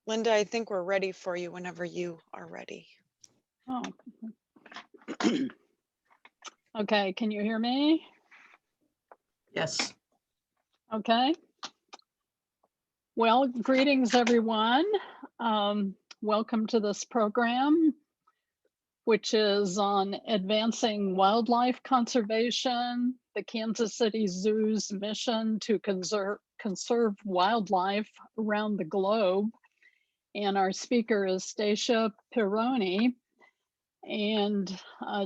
Linda, I think we're ready for you whenever you are ready. Oh. Okay, can you hear me? Yes. Okay. Well, greetings, everyone. Welcome to this program, which is on advancing wildlife conservation, the Kansas City Zoo's mission to conserve wildlife around the globe. And our speaker is Stacia Pieroni. And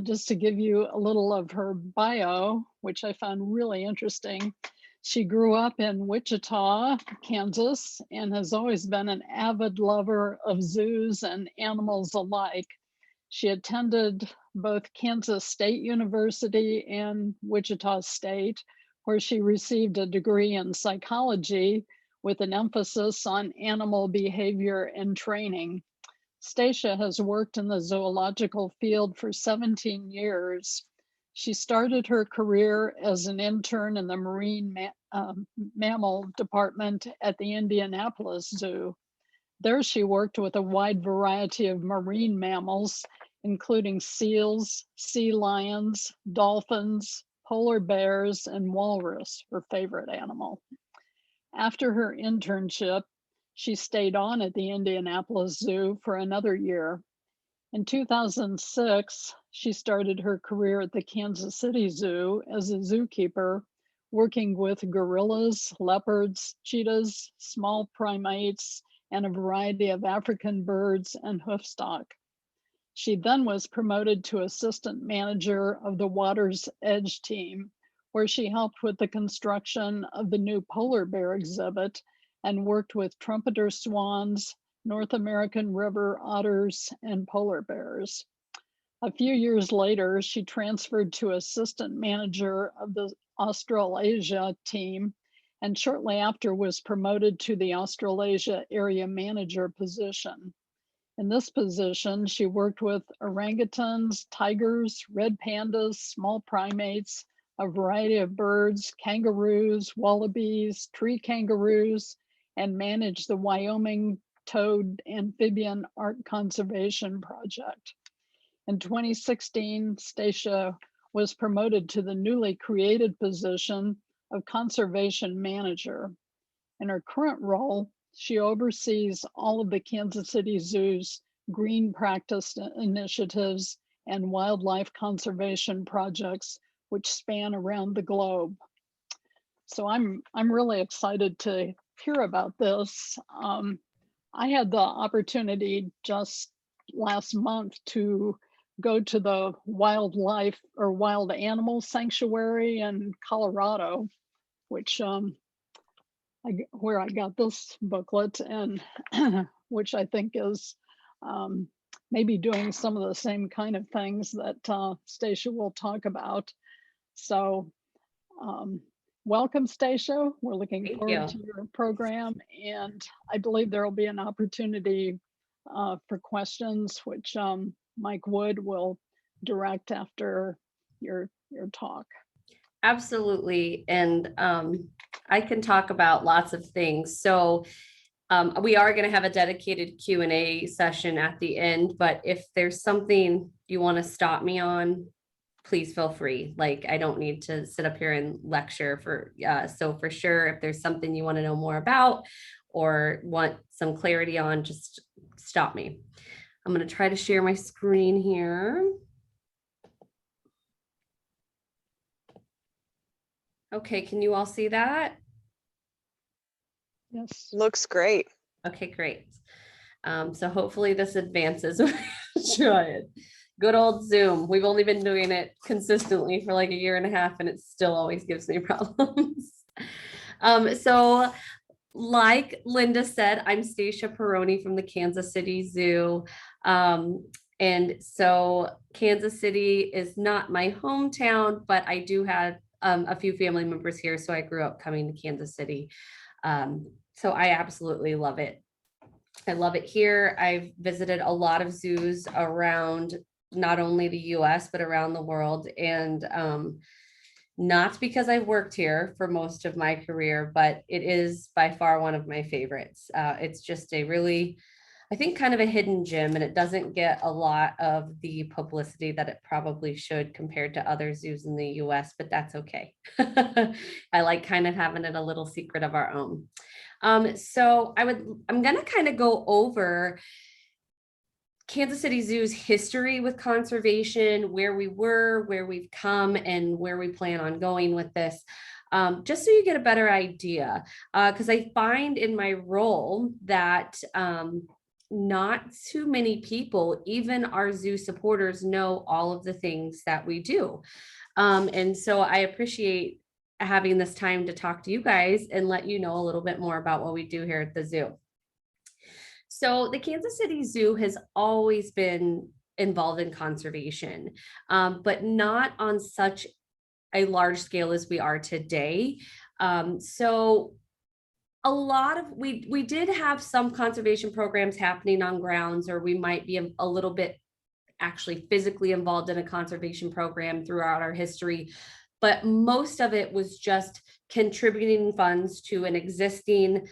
just to give you a little of her bio, which I found really interesting, she grew up in Wichita, Kansas, and has always been an avid lover of zoos and animals alike. She attended both Kansas State University and Wichita State, where she received a degree in psychology with an emphasis on animal behavior and training. Stacia has worked in the zoological field for 17 years. She started her career as an intern in the marine mammal department at the Indianapolis Zoo. There she worked with a wide variety of marine mammals, including seals, sea lions, dolphins, polar bears, and walrus, her favorite animal. After her internship, she stayed on at the Indianapolis Zoo for another year. In 2006, she started her career at the Kansas City Zoo as a zookeeper, working with gorillas, leopards, cheetahs, small primates, and a variety of African birds and hoofstock. She then was promoted to assistant manager of the Water's Edge team, where she helped with the construction of the new polar bear exhibit and worked with trumpeter swans, North American river otters, and polar bears. A few years later, she transferred to assistant manager of the Australasia team, and shortly after was promoted to the Australasia area manager position. In this position, she worked with orangutans, tigers, red pandas, small primates, a variety of birds, kangaroos, wallabies, tree kangaroos, and managed the Wyoming Toad amphibian art conservation project. In 2016, Stacia was promoted to the newly created position of conservation manager. In her current role, she oversees all of the Kansas City Zoo's green practice initiatives and wildlife conservation projects, which span around the globe. So I'm really excited to hear about this. I had the opportunity just last month to go to the wildlife or wild animal sanctuary in Colorado, which where I got this booklet, and which I think is maybe doing some of the same kind of things that Stacia will talk about. So welcome, Stacia. We're looking forward to your program, and I believe there will be an opportunity for questions, which Mike Wood will direct after your talk. Absolutely. And I can talk about lots of things. So we are going to have a dedicated Q&A session at the end, but if there's something you want to stop me on, please feel free. Like, I don't need to sit up here and lecture so for sure, if there's something you want to know more about or want some clarity on, just stop me. I'm going to try to share my screen here. Okay, can you all see that? Yes. Looks great. Okay, great. So hopefully this advances. Try it. Good old Zoom. We've only been doing it consistently for like a year and a half, and it still always gives me problems. So like Linda said, I'm Stacia Pieroni from the Kansas City Zoo. And so Kansas City is not my hometown, but I do have a few family members here. So I grew up coming to Kansas City. So I absolutely love it. I love it here. I've visited a lot of zoos around not only the US, but around the world. And not because I've worked here for most of my career, but it is by far one of my favorites. It's just a really, I think, kind of a hidden gem, and it doesn't get a lot of the publicity that it probably should compared to other zoos in the US, but that's okay. I like kind of having it a little secret of our own. So I'm gonna kind of go over Kansas City Zoo's history with conservation, where we were, where we've come, and where we plan on going with this. Just so you get a better idea, because I find in my role that not too many people, even our zoo supporters, know all of the things that we do. And so I appreciate having this time to talk to you guys and let you know a little bit more about what we do here at the zoo. So the Kansas City Zoo has always been involved in conservation, but not on such a large scale as we are today. So a lot of, we did have some conservation programs happening on grounds, or we might be a little bit actually physically involved in a conservation program throughout our history, but most of it was just contributing funds to an existing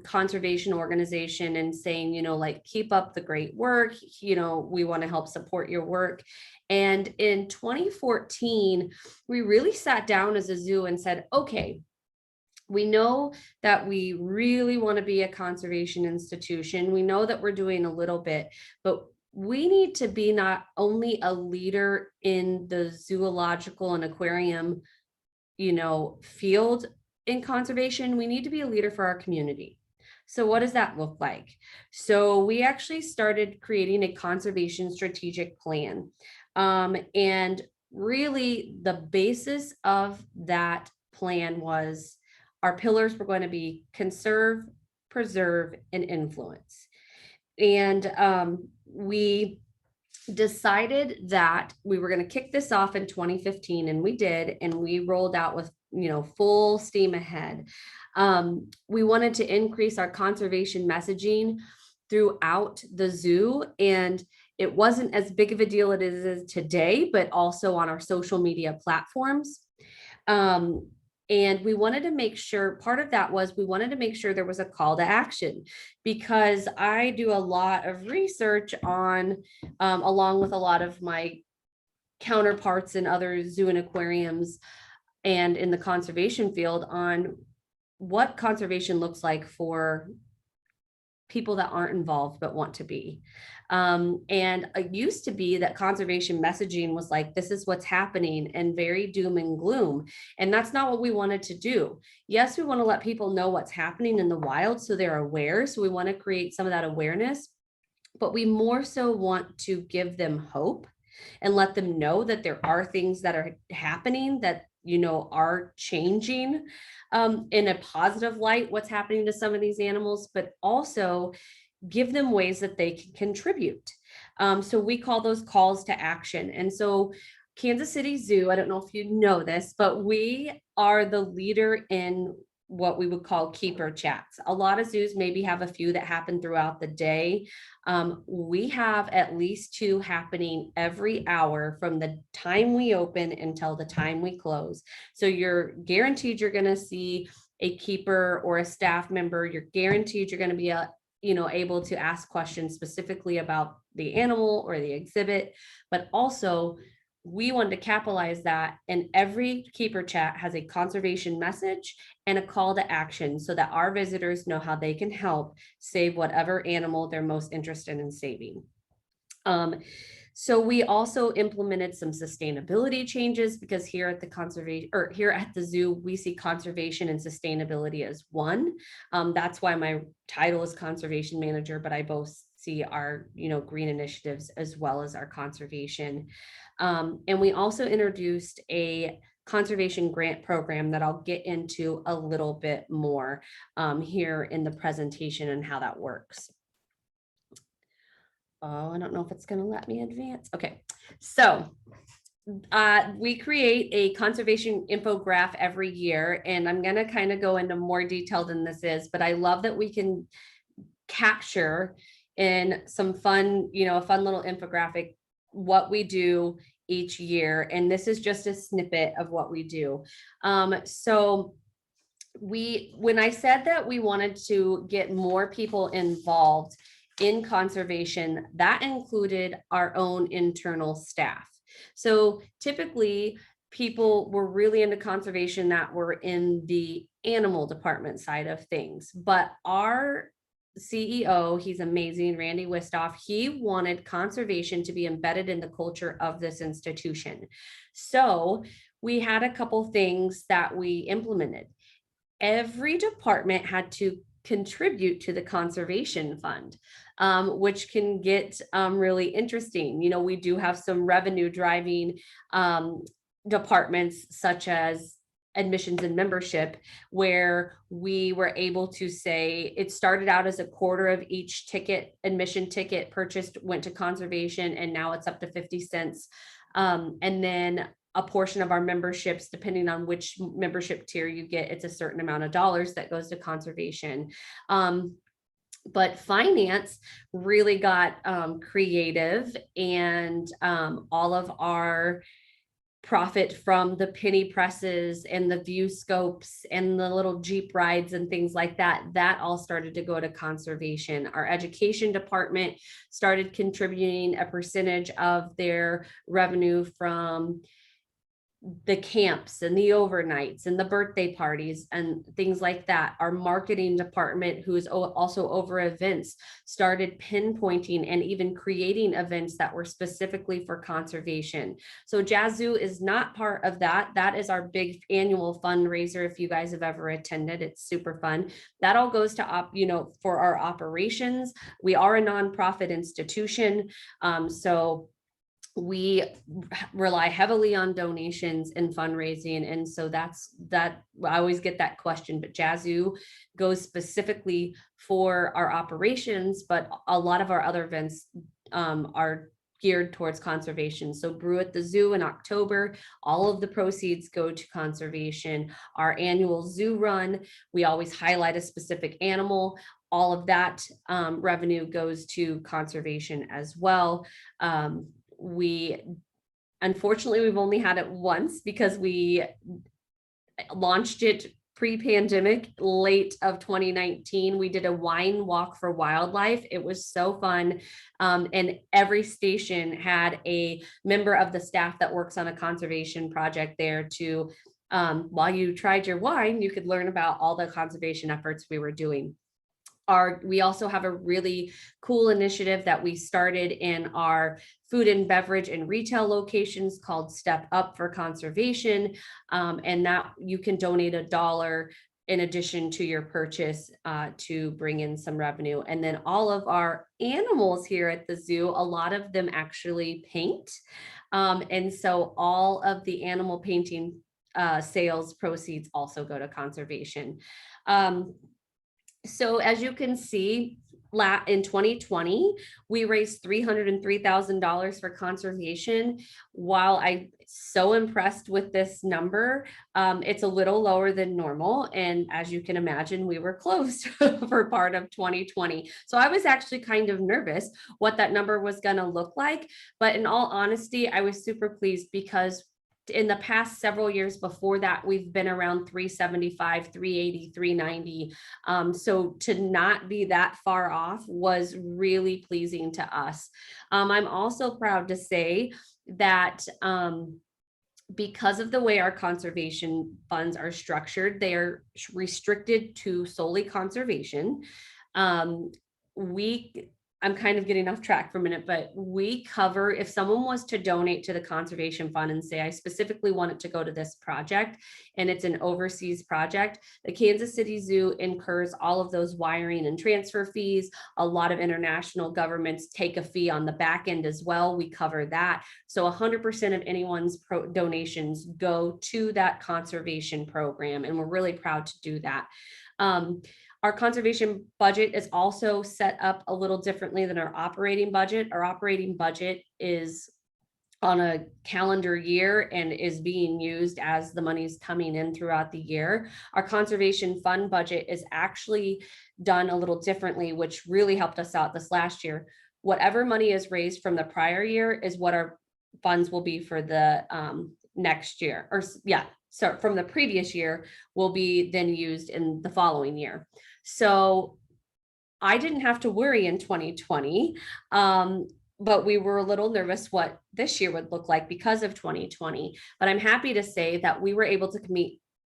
conservation organization and saying, you know, like, keep up the great work, you know, we want to help support your work. And in 2014, we really sat down as a zoo and said, okay, we know that we really want to be a conservation institution. We know that we're doing a little bit, but we need to be not only a leader in the zoological and aquarium, you know, field in conservation, we need to be a leader for our community. So what does that look like? So we actually started creating a conservation strategic plan. And really the basis of that plan was, our pillars were going to be conserve, preserve, and influence. And we decided that we were going to kick this off in 2015, and we did, and we rolled out with, you know, full steam ahead. We wanted to increase our conservation messaging throughout the zoo, and it wasn't as big of a deal as it is today, but also on our social media platforms. And we wanted to make sure, part of that was we wanted to make sure there was a call to action, because I do a lot of research on, along with a lot of my counterparts in other zoo and aquariums and in the conservation field, on what conservation looks like for people that aren't involved but want to be. And it used to be that conservation messaging was like, this is what's happening, and very doom and gloom. And that's not what we wanted to do. Yes, we want to let people know what's happening in the wild so they're aware. So we want to create some of that awareness, but we more so want to give them hope and let them know that there are things that are happening that, you know, are changing in a positive light, what's happening to some of these animals, but also give them ways that they can contribute. So we call those calls to action. And so Kansas City Zoo, I don't know if you know this, but we are the leader in what we would call keeper chats. A lot of zoos maybe have a few that happen throughout the day. We have at least 2 happening every hour from the time we open until the time we close. So you're guaranteed you're going to see a keeper or a staff member. You're guaranteed you're going to be able to ask questions specifically about the animal or the exhibit, but also we wanted to capitalize that, and every keeper chat has a conservation message and a call to action so that our visitors know how they can help save whatever animal they're most interested in saving. So we also implemented some sustainability changes, because here at the zoo, we see conservation and sustainability as one. That's why my title is conservation manager, but I both see our, green initiatives as well as our conservation. And we also introduced a conservation grant program that I'll get into a little bit more here in the presentation and how that works. Oh, I don't know if it's going to let me advance. Okay, so we create a conservation infographic every year, and I'm going to kind of go into more detail than this is, but I love that we can capture in some fun, a fun little infographic, what we do each year. And this is just a snippet of what we do. So when I said that we wanted to get more people involved in conservation, that included our own internal staff. So typically people were really into conservation that were in the animal department side of things, but our CEO, he's amazing, Randy Wistoff, he wanted conservation to be embedded in the culture of this institution. So we had a couple things that we implemented. Every department had to contribute to the conservation fund, which can get really interesting. You know, we do have some revenue driving departments such as admissions and membership, where we were able to say it started out as a quarter of each admission ticket purchased went to conservation, and now it's up to 50 cents. And then a portion of our memberships, depending on which membership tier you get, it's a certain amount of dollars that goes to conservation. But finance really got creative, and all of our profit from the penny presses and the view scopes and the little Jeep rides and things like that, that all started to go to conservation. Our education department started contributing a percentage of their revenue from the camps and the overnights and the birthday parties and things like that. Our marketing department, who is also over events, started pinpointing and even creating events that were specifically for conservation. So Jazoo is not part of that. That is our big annual fundraiser. If you guys have ever attended, it's super fun. That all goes to for our operations. We are a nonprofit institution, so we rely heavily on donations and fundraising. And so that I always get that question, but Jazoo goes specifically for our operations, but a lot of our other events are geared towards conservation. So Brew at the Zoo in October, all of the proceeds go to conservation. Our annual zoo run, we always highlight a specific animal. All of that revenue goes to conservation as well. Unfortunately, we've only had it once because we launched it pre-pandemic, late of 2019. We did a wine walk for wildlife. It was so fun. And every station had a member of the staff that works on a conservation project there to, while you tried your wine, you could learn about all the conservation efforts we were doing. We also have a really cool initiative that we started in our food and beverage and retail locations called Step Up for Conservation. And that you can donate $1 in addition to your purchase to bring in some revenue. And then all of our animals here at the zoo, a lot of them actually paint. And so all of the animal painting sales proceeds also go to conservation. So as you can see, in 2020, we raised $303,000 for conservation. While I'm so impressed with this number, it's a little lower than normal. And as you can imagine, we were closed for part of 2020. So I was actually kind of nervous what that number was going to look like. But in all honesty, I was super pleased because in the past several years before that, we've been around 375, 380, 390. So to not be that far off was really pleasing to us. I'm also proud to say that because of the way our conservation funds are structured, they are restricted to solely conservation. I'm kind of getting off track for a minute, but we cover, if someone was to donate to the conservation fund and say, I specifically want it to go to this project, and it's an overseas project, the Kansas City Zoo incurs all of those wiring and transfer fees. A lot of international governments take a fee on the back end as well. We cover that. So 100% of anyone's donations go to that conservation program, and we're really proud to do that. Our conservation budget is also set up a little differently than our operating budget. Our operating budget is on a calendar year and is being used as the money's coming in throughout the year. Our conservation fund budget is actually done a little differently, which really helped us out this last year. Whatever money is raised from the prior year is what our funds will be for the next year, or so from the previous year will be then used in the following year. So I didn't have to worry in 2020, but we were a little nervous what this year would look like because of 2020. But I'm happy to say that we were able to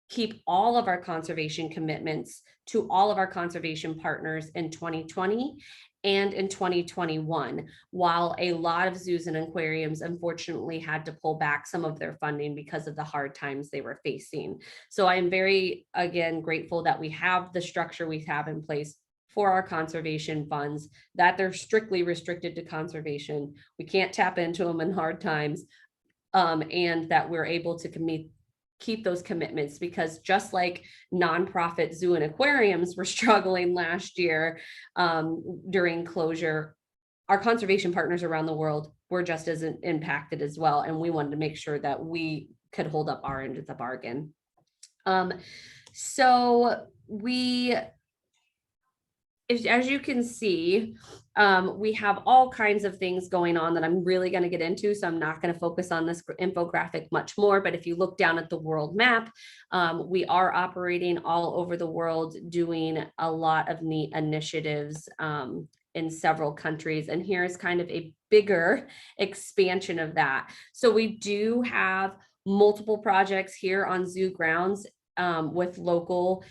keep all of our conservation commitments to all of our conservation partners in 2020 and in 2021, while a lot of zoos and aquariums unfortunately had to pull back some of their funding because of the hard times they were facing. So I am very, again, grateful that we have the structure we have in place for our conservation funds, that they're strictly restricted to conservation. We can't tap into them in hard times, and that we're able to keep those commitments, because just like nonprofit zoo and aquariums were struggling last year during closure, our conservation partners around the world were just as impacted as well. And we wanted to make sure that we could hold up our end of the bargain. So as you can see, we have all kinds of things going on that I'm really going to get into. So I'm not going to focus on this infographic much more, but if you look down at the world map, we are operating all over the world, doing a lot of neat initiatives in several countries. And here's kind of a bigger expansion of that. So we do have multiple projects here on zoo grounds with local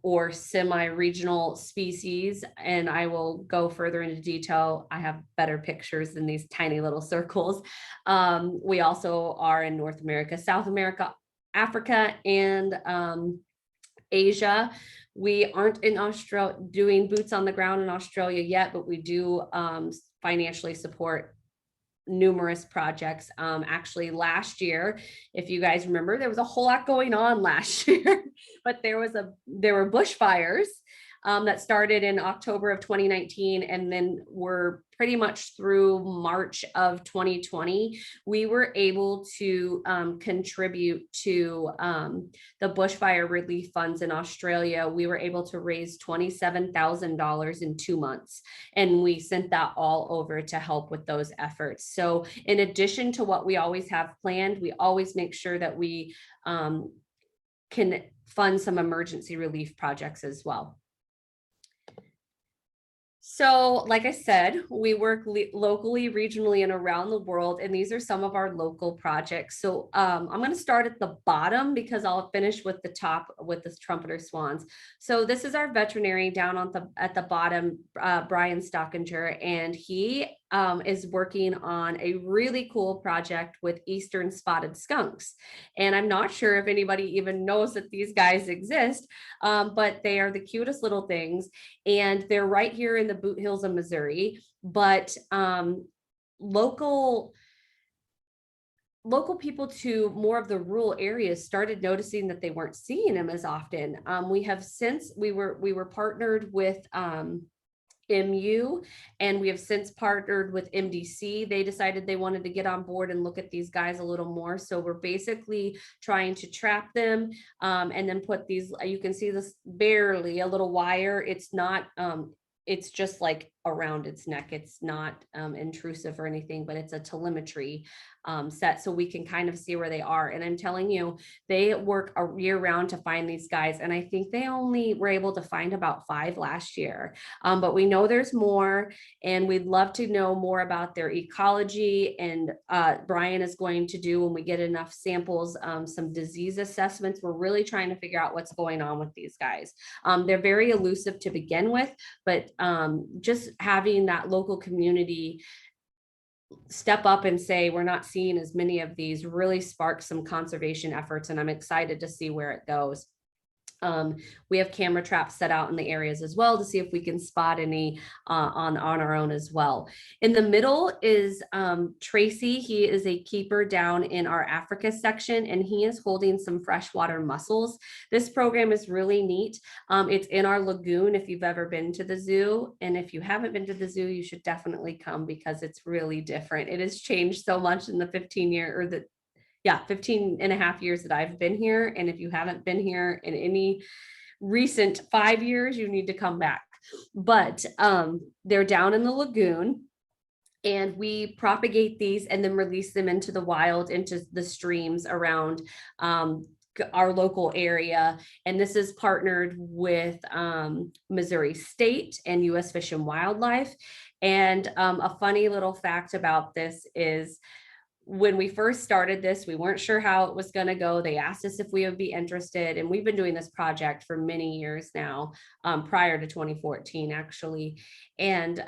or semi-regional species, and I will go further into detail. I have better pictures than these tiny little circles. We also are in North America, South America, Africa, and Asia. We aren't in Australia doing boots on the ground in Australia yet, but we do financially support numerous projects. Actually last year, if you guys remember, there was a whole lot going on last year, but there were bushfires that started in October of 2019 and then were pretty much through March of 2020. We were able to contribute to the bushfire relief funds in Australia. We were able to raise $27,000 in 2 months, and we sent that all over to help with those efforts. So in addition to what we always have planned, we always make sure that we can fund some emergency relief projects as well. So like I said, we work locally, regionally, and around the world, and these are some of our local projects. So I'm going to start at the bottom because I'll finish with the top with the trumpeter swans. So this is our veterinary down at the bottom, Brian Stockinger, and he is working on a really cool project with eastern spotted skunks. And I'm not sure if anybody even knows that these guys exist, but they are the cutest little things. And they're right here in the Boot Hills of Missouri, but local people to more of the rural areas started noticing that they weren't seeing them as often. We were partnered with MU, and we have since partnered with MDC. They decided they wanted to get on board and look at these guys a little more. So we're basically trying to trap them and then put these, you can see this barely a little wire. It's not, it's just like around its neck. It's not intrusive or anything, but it's a telemetry set, so we can kind of see where they are. And I'm telling you, they work a year round to find these guys. And I think they only were able to find about 5 last year. But we know there's more, and we'd love to know more about their ecology. And Brian is going to do, when we get enough samples, some disease assessments. We're really trying to figure out what's going on with these guys. They're very elusive to begin with, but just having that local community step up and say, we're not seeing as many of these, really sparked some conservation efforts. And I'm excited to see where it goes. We have camera traps set out in the areas as well to see if we can spot any on our own as well. In the middle is Tracy. He is a keeper down in our Africa section, and he is holding some freshwater mussels. This program is really neat. It's in our lagoon if you've ever been to the zoo. And if you haven't been to the zoo, you should definitely come because it's really different. It has changed so much in the 15 and a half years that I've been here. And if you haven't been here in any recent 5 years, you need to come back. But they're down in the lagoon. And we propagate these and then release them into the wild, into the streams around our local area. And this is partnered with Missouri State and U.S. Fish and Wildlife. And a funny little fact about this is, when we first started this, we weren't sure how it was going to go. They asked us if we would be interested, and we've been doing this project for many years now, prior to 2014, actually. And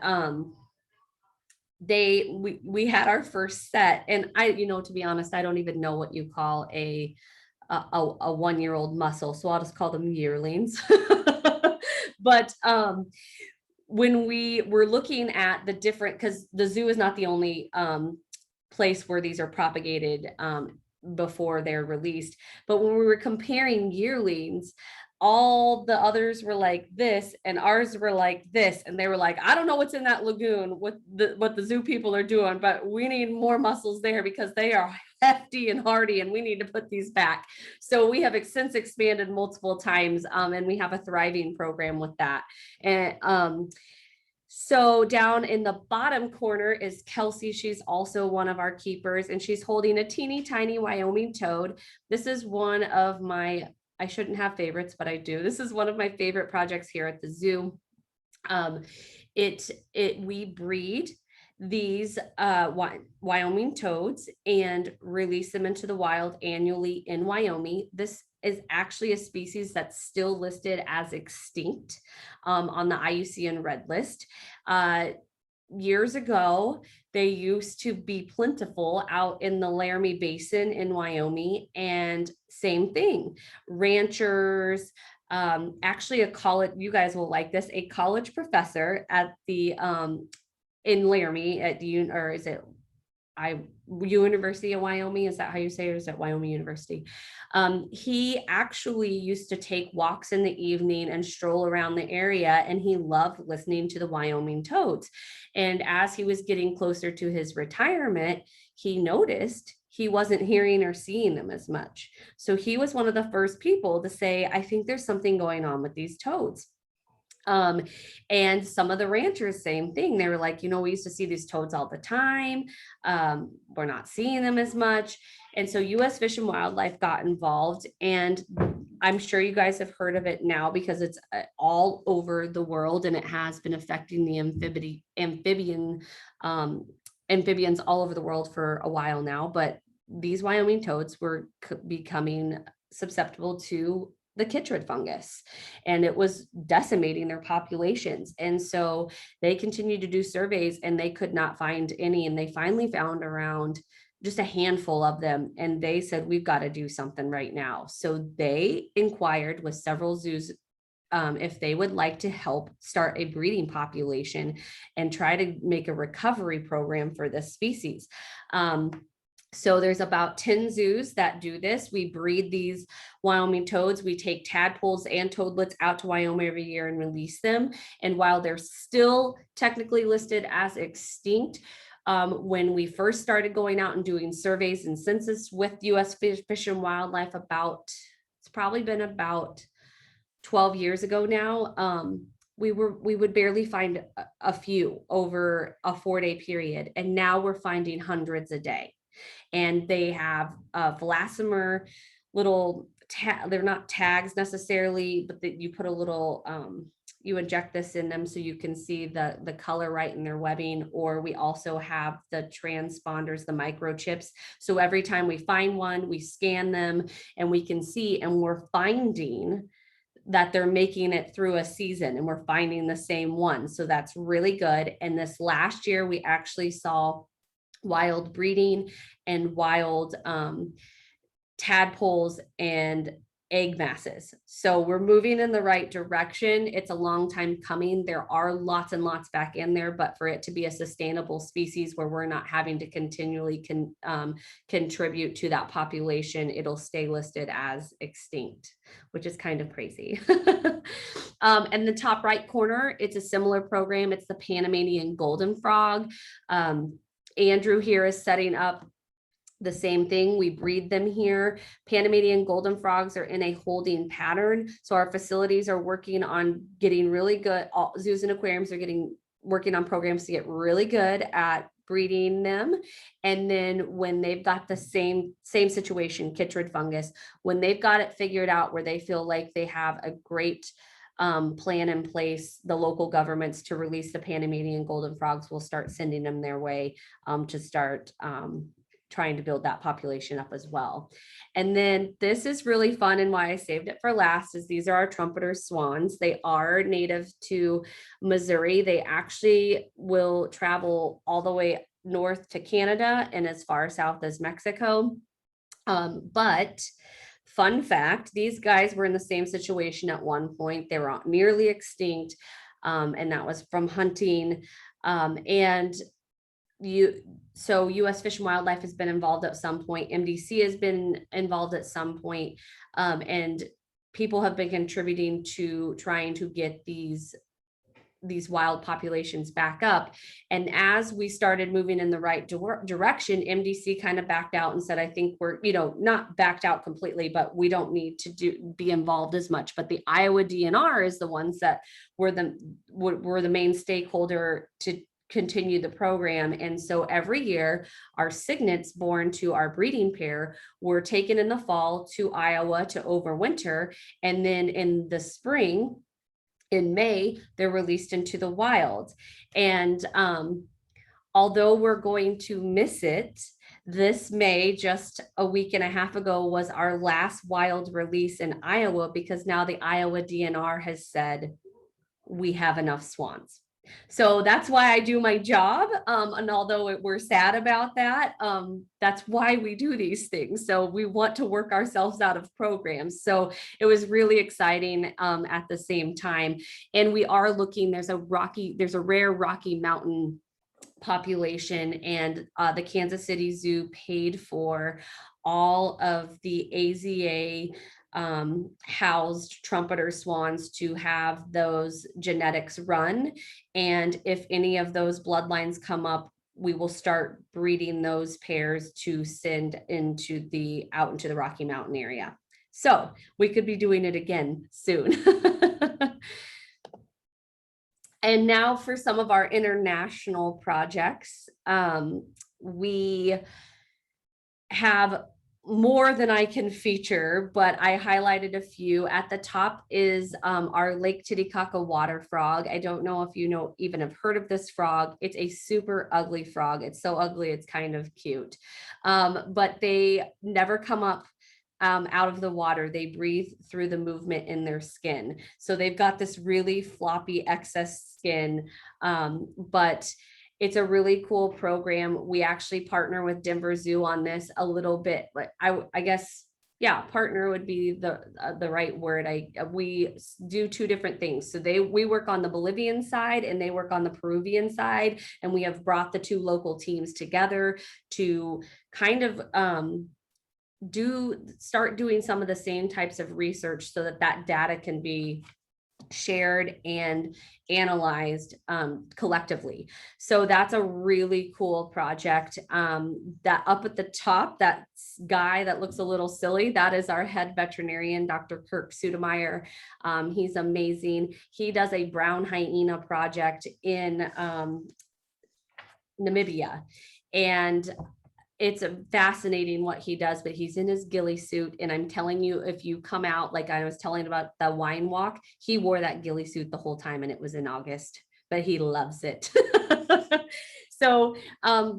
we had our first set, and to be honest, I don't even know what you call a 1-year-old mussel, so I'll just call them yearlings. But when we were looking at the different, because the zoo is not the only place where these are propagated before they're released, but when we were comparing yearlings, all the others were like this and ours were like this, and they were like, I don't know what's in that lagoon, what the zoo people are doing, but we need more mussels there because they are hefty and hardy and we need to put these back. So we have since expanded multiple times, and we have a thriving program with that. And so down in the bottom corner is Kelsey. She's also one of our keepers, and she's holding a teeny tiny Wyoming toad. This is one of my, I shouldn't have favorites, but I do. This is one of my favorite projects here at the zoo. We breed these Wyoming toads and release them into the wild annually in Wyoming. This is actually a species that's still listed as extinct on the IUCN Red List. Years ago, they used to be plentiful out in the Laramie Basin in Wyoming, and same thing, ranchers, actually a college, you guys will like this, a college professor at the in Laramie at the, or is it University of Wyoming, is that how you say it, or is it Wyoming University? He actually used to take walks in the evening and stroll around the area, and he loved listening to the Wyoming toads. And as he was getting closer to his retirement, he noticed he wasn't hearing or seeing them as much. So he was one of the first people to say, I think there's something going on with these toads. And some of the ranchers, same thing. They were like, we used to see these toads all the time. We're not seeing them as much. And so U.S. Fish and Wildlife got involved, and I'm sure you guys have heard of it now because it's all over the world, and it has been affecting the amphibians all over the world for a while now. But these Wyoming toads were becoming susceptible to the chytrid fungus, and it was decimating their populations. And so they continued to do surveys, and they could not find any. And they finally found around just a handful of them. And they said, we've got to do something right now. So they inquired with several zoos if they would like to help start a breeding population and try to make a recovery program for this species. So there's about 10 zoos that do this. We breed these Wyoming toads. We take tadpoles and toadlets out to Wyoming every year and release them. And while they're still technically listed as extinct, when we first started going out and doing surveys and census with U.S. Fish and Wildlife, it's probably been about 12 years ago now, we would barely find a few over a 4-day period. And now we're finding hundreds a day. And they have Vlasimer little, they're not tags necessarily, but that you put a little, you inject this in them so you can see the color right in their webbing. Or we also have the transponders, the microchips. So every time we find one, we scan them and we can see, and we're finding that they're making it through a season, and we're finding the same one. So that's really good. And this last year, we actually saw wild breeding and wild tadpoles and egg masses. So we're moving in the right direction. It's a long time coming. There are lots and lots back in there, but for it to be a sustainable species where we're not having to continually contribute to that population, it'll stay listed as extinct, which is kind of crazy. And the top right corner, it's a similar program. It's the Panamanian golden frog. Andrew here is setting up the same thing. We breed them here. Panamanian golden frogs are in a holding pattern. So our facilities are working on getting really good. All zoos and aquariums are working on programs to get really good at breeding them. And then when they've got the same situation, chytrid fungus, when they've got it figured out where they feel like they have a great plan in place, the local governments to release the Panamanian golden frogs will start sending them their way to start trying to build that population up as well. And then this is really fun, and why I saved it for last is these are our trumpeter swans. They are native to Missouri. They actually will travel all the way north to Canada and as far south as Mexico. But fun fact, these guys were in the same situation at one point. They were nearly extinct, and that was from hunting. So U.S. Fish and Wildlife has been involved at some point. MDC has been involved at some point, and people have been contributing to trying to get these wild populations back up. And as we started moving in the right direction, MDC kind of backed out and said, I think we're, not backed out completely, but we don't need to be involved as much. But the Iowa DNR is the ones that were the main stakeholder to continue the program. And so every year our cygnets born to our breeding pair were taken in the fall to Iowa to overwinter. And then in the spring, in May, they're released into the wild. And although we're going to miss it, this May, just a week and a half ago, was our last wild release in Iowa, because now the Iowa DNR has said we have enough swans. So that's why I do my job. And although we're sad about that, that's why we do these things. So we want to work ourselves out of programs. So it was really exciting at the same time. And we are looking, there's a rare Rocky Mountain population, and the Kansas City Zoo paid for all of the AZA housed trumpeter swans to have those genetics run. And if any of those bloodlines come up, we will start breeding those pairs to send out into the Rocky Mountain area. So we could be doing it again soon. And now for some of our international projects, we have more than I can feature, but I highlighted a few. At the top is our Lake Titicaca water frog. I don't know if even have heard of this frog. It's a super ugly frog. It's so ugly, it's kind of cute. But they never come up out of the water. They breathe through the movement in their skin. So they've got this really floppy excess skin, but it's a really cool program. We actually partner with Denver Zoo on this a little bit. Like I guess, yeah, partner would be the right word. We do two different things. So we work on the Bolivian side and they work on the Peruvian side. And we have brought the two local teams together to kind of start doing some of the same types of research so that data can be shared and analyzed collectively. So that's a really cool project. That up at the top, that guy that looks a little silly, that is our head veterinarian, Dr. Kirk Sudemeyer. He's amazing. He does a brown hyena project in Namibia, and it's fascinating what he does, but he's in his ghillie suit. And I'm telling you, if you come out, like I was telling about the wine walk, he wore that ghillie suit the whole time, and it was in August, but he loves it. So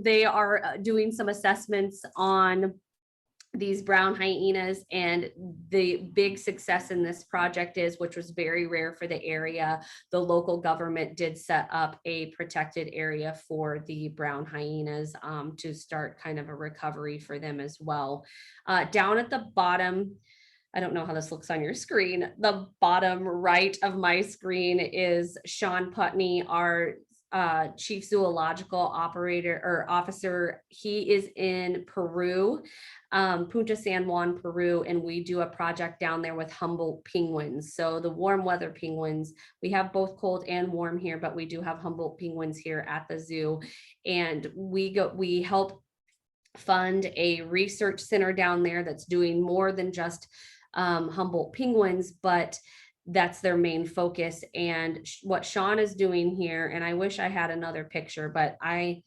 they are doing some assessments on these brown hyenas, and the big success in this project is, which was very rare for the area, the local government did set up a protected area for the brown hyenas to start kind of a recovery for them as well. Down at the bottom, I don't know how this looks on your screen, the bottom right of my screen is Sean Putney, our chief zoological officer. He is in Peru, Punta San Juan, Peru, and we do a project down there with Humboldt penguins. So the warm weather penguins, we have both cold and warm here, but we do have Humboldt penguins here at the zoo, and we help fund a research center down there that's doing more than just Humboldt penguins, but that's their main focus. And what Sean is doing here, and I wish I had another picture, but I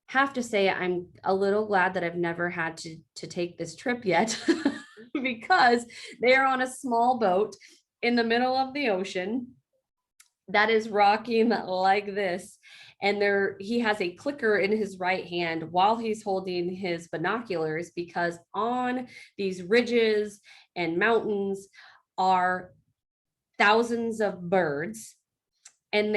have to say I'm a little glad that I've never had to take this trip yet because they're on a small boat in the middle of the ocean that is rocking like this. And he has a clicker in his right hand while he's holding his binoculars, because on these ridges and mountains are thousands of birds, and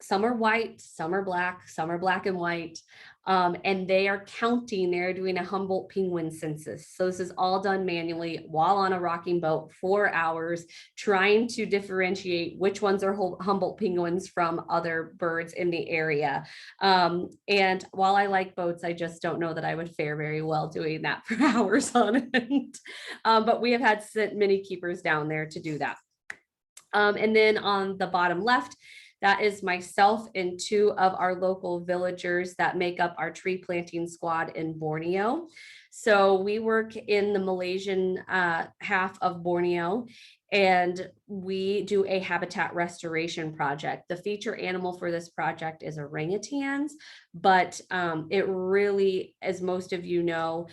some are white, some are black and white. And they are counting, they're doing a Humboldt penguin census. So this is all done manually while on a rocking boat, 4 hours, trying to differentiate which ones are Humboldt penguins from other birds in the area. And while I like boats, I just don't know that I would fare very well doing that for hours on end. But we have had many keepers down there to do that. And then on the bottom left, that is myself and 2 of our local villagers that make up our tree planting squad in Borneo. So we work in the Malaysian half of Borneo, and we do a habitat restoration project. The feature animal for this project is orangutans, but it really, as most of you know,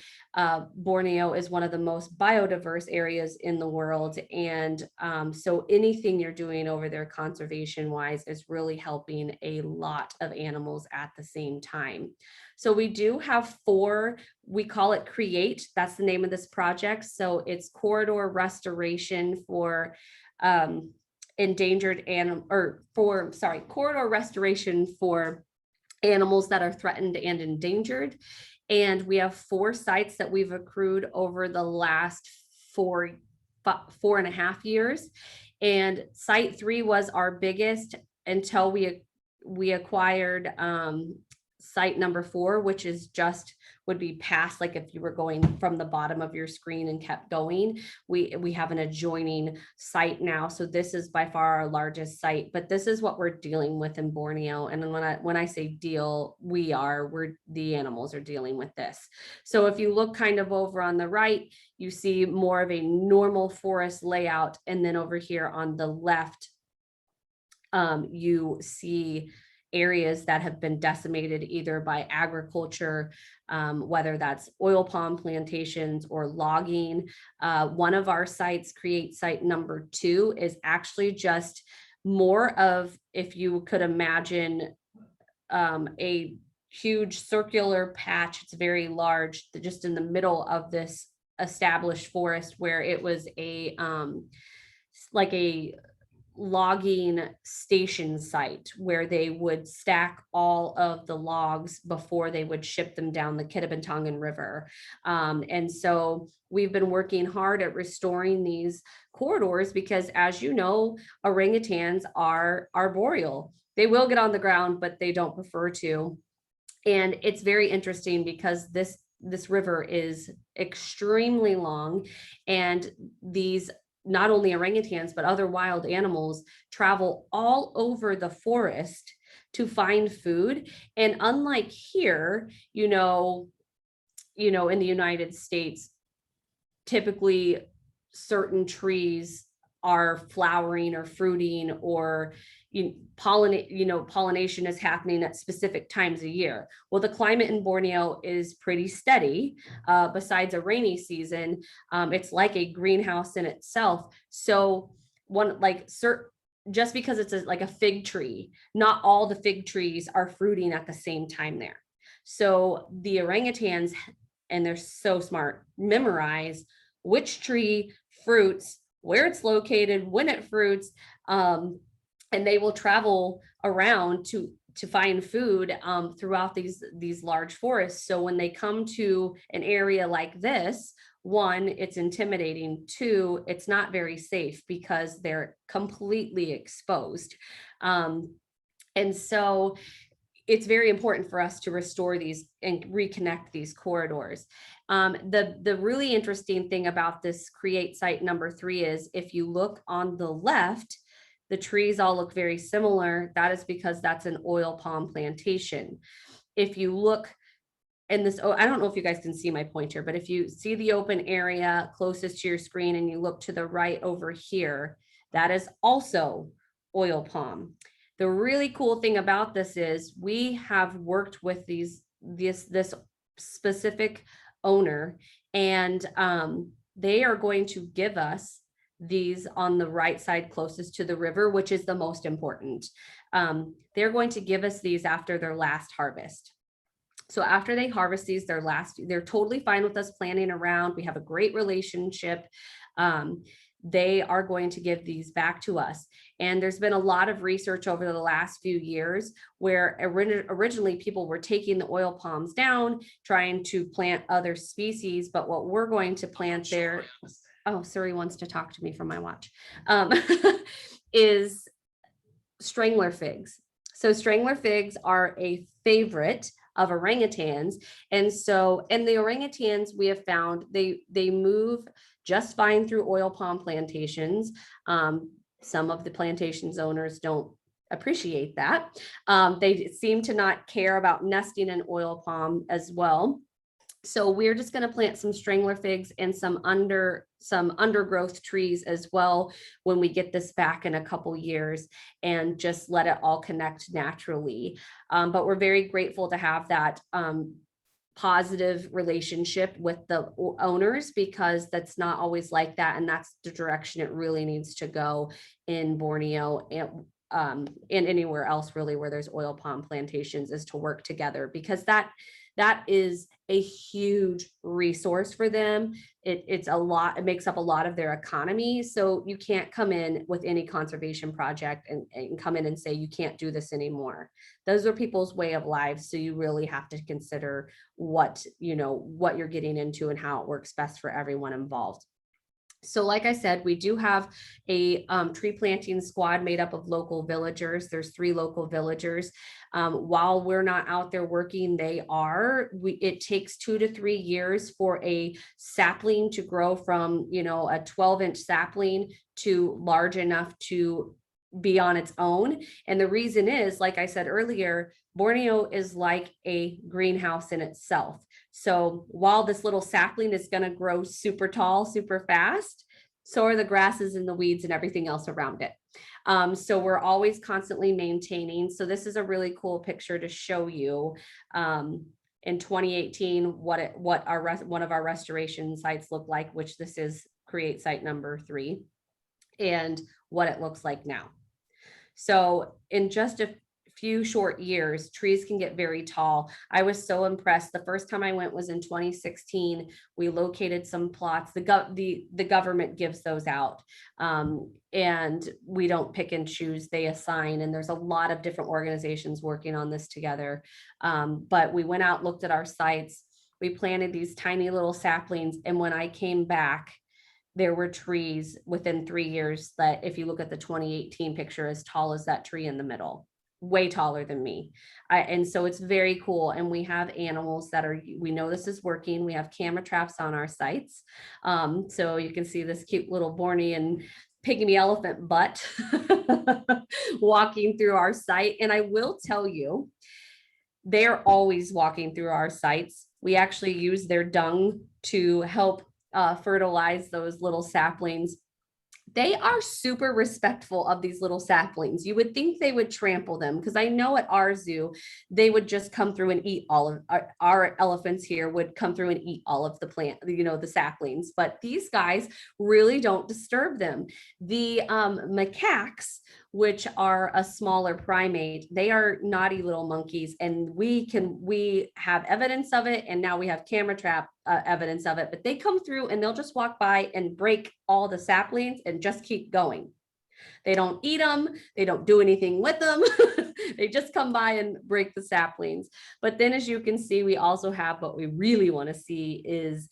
Borneo is one of the most biodiverse areas in the world. And so anything you're doing over there conservation wise is really helping a lot of animals at the same time. So we do have 4, we call it CREATE, that's the name of this project. So it's corridor restoration for corridor restoration for animals that are threatened and endangered. And we have 4 sites that we've accrued over the last 4.5 years. And site 3 was our biggest until we acquired site number 4, which is would be past, like if you were going from the bottom of your screen and kept going, we have an adjoining site now. So this is by far our largest site, but this is what we're dealing with in Borneo. And then when I say the animals are dealing with this. So if you look kind of over on the right, you see more of a normal forest layout. And then over here on the left, you see areas that have been decimated either by agriculture, whether that's oil palm plantations or logging. One of our sites, CREATE site number 2, is actually just more of, if you could imagine a huge circular patch, it's very large, just in the middle of this established forest, where it was like a logging station site where they would stack all of the logs before they would ship them down the Kitabantangan River. And so we've been working hard at restoring these corridors because, as you know, orangutans are arboreal. They will get on the ground, but they don't prefer to. And it's very interesting because this river is extremely long, and these not only orangutans, but other wild animals travel all over the forest to find food. And unlike here, in the United States, typically certain trees are flowering or fruiting, or pollination is happening at specific times of year. Well, the climate in Borneo is pretty steady. Besides a rainy season, it's like a greenhouse in itself. So just because it's like a fig tree, not all the fig trees are fruiting at the same time there. So the orangutans, and they're so smart, memorize which tree fruits, where it's located, when it fruits, and they will travel around to find food throughout these large forests. So when they come to an area like this, 1, it's intimidating. 2, it's not very safe because they're completely exposed. And so it's very important for us to restore these and reconnect these corridors. The really interesting thing about this CREATE site number 3 is, if you look on the left, the trees all look very similar. That is because that's an oil palm plantation. If you look in this, I don't know if you guys can see my pointer, but if you see the open area closest to your screen and you look to the right over here, that is also oil palm. The really cool thing about this is we have worked with this specific owner, and they are going to give us these on the right side closest to the river, which is the most important. They're going to give us these after their last harvest. So after they harvest these, they're totally fine with us planting around. We have a great relationship. They are going to give these back to us. And there's been a lot of research over the last few years where originally people were taking the oil palms down, trying to plant other species. But what we're going to plant there, oh, Siri wants to talk to me from my watch, is strangler figs. So strangler figs are a favorite of orangutans. And the orangutans, we have found they move just fine through oil palm plantations. Some of the plantations owners don't appreciate that. They seem to not care about nesting in oil palm as well. So we're just going to plant some strangler figs and some undergrowth trees as well when we get this back in a couple years, and just let it all connect naturally. But we're very grateful to have that positive relationship with the owners, because that's not always like that. And that's the direction it really needs to go in Borneo and anywhere else really where there's oil palm plantations, is to work together, because that is a huge resource for them. It's a lot, it makes up a lot of their economy. So you can't come in with any conservation project and come in and say, you can't do this anymore. Those are people's way of life. So you really have to consider what you're getting into and how it works best for everyone involved. So like I said, we do have a tree planting squad made up of local villagers. There's 3 local villagers. While we're not out there working, it takes 2 to 3 years for a sapling to grow from, a 12-inch sapling to large enough to be on its own. And the reason is, like I said earlier, Borneo is like a greenhouse in itself. So while this little sapling is going to grow super tall, super fast, so are the grasses and the weeds and everything else around it. So we're always constantly maintaining. So this is a really cool picture to show you. In 2018, what one of our restoration sites looked like, which this is create site number 3, and what it looks like now. So in just a few short years, trees can get very tall. I was so impressed. The first time I went was in 2016. We located some plots. The government gives those out, and we don't pick and choose. They assign, and there's a lot of different organizations working on this together. But we went out, looked at our sites. We planted these tiny little saplings, and when I came back, there were trees within 3 years that, if you look at the 2018 picture, as tall as that tree in the middle, way taller than me. And so it's very cool. And we have animals we know this is working. We have camera traps on our sites. So you can see this cute little Bornean pygmy elephant butt walking through our site. And I will tell you, they're always walking through our sites. We actually use their dung to help fertilize those little saplings. They are super respectful of these little saplings. You would think they would trample them, because I know at our zoo, they would just come through and eat all of our elephants here would come through and eat all of the the saplings, but these guys really don't disturb them. The macaques, which are a smaller primate, they are naughty little monkeys, and we have evidence of it, and now we have camera trap evidence of it, but they come through and they'll just walk by and break all the saplings and just keep going. They don't eat them. They don't do anything with them. They just come by and break the saplings. But then, as you can see, we also have what we really want to see is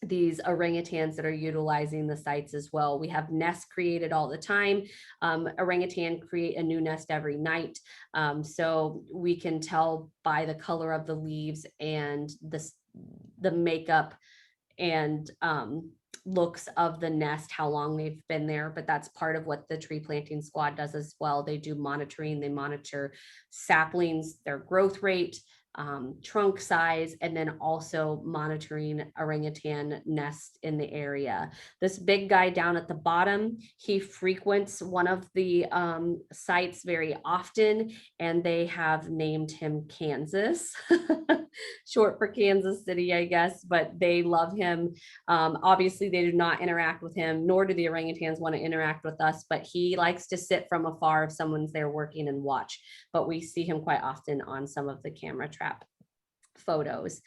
these orangutans that are utilizing the sites as well. We have nests created all the time. Orangutan create a new nest every night. So we can tell by the color of the leaves and the makeup and looks of the nest, how long they've been there. But that's part of what the tree planting squad does as well. They do monitoring. They monitor saplings, their growth rate, trunk size, and then also monitoring orangutan nest in the area. This big guy down at the bottom, he frequents one of the sites very often, and they have named him Kansas, short for Kansas City, I guess, but they love him. Obviously, they do not interact with him, nor do the orangutans want to interact with us, but he likes to sit from afar if someone's there working and watch. But we see him quite often on some of the camera trap photos.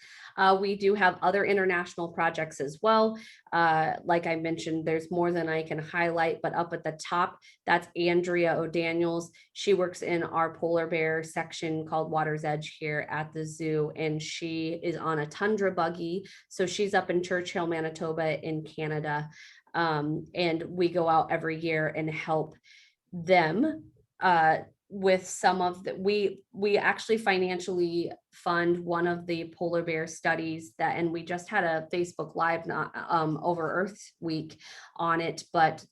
We do have other international projects as well. Like I mentioned, there's more than I can highlight, but up at the top, that's Andrea O'Daniels. She works in our polar bear section called Water's Edge here at the zoo, and she is on a tundra buggy. So she's up in Churchill, Manitoba in Canada. And we go out every year and help them with some of the, we actually financially fund one of the polar bear studies that, and we just had a Facebook Live over Earth Week on it, but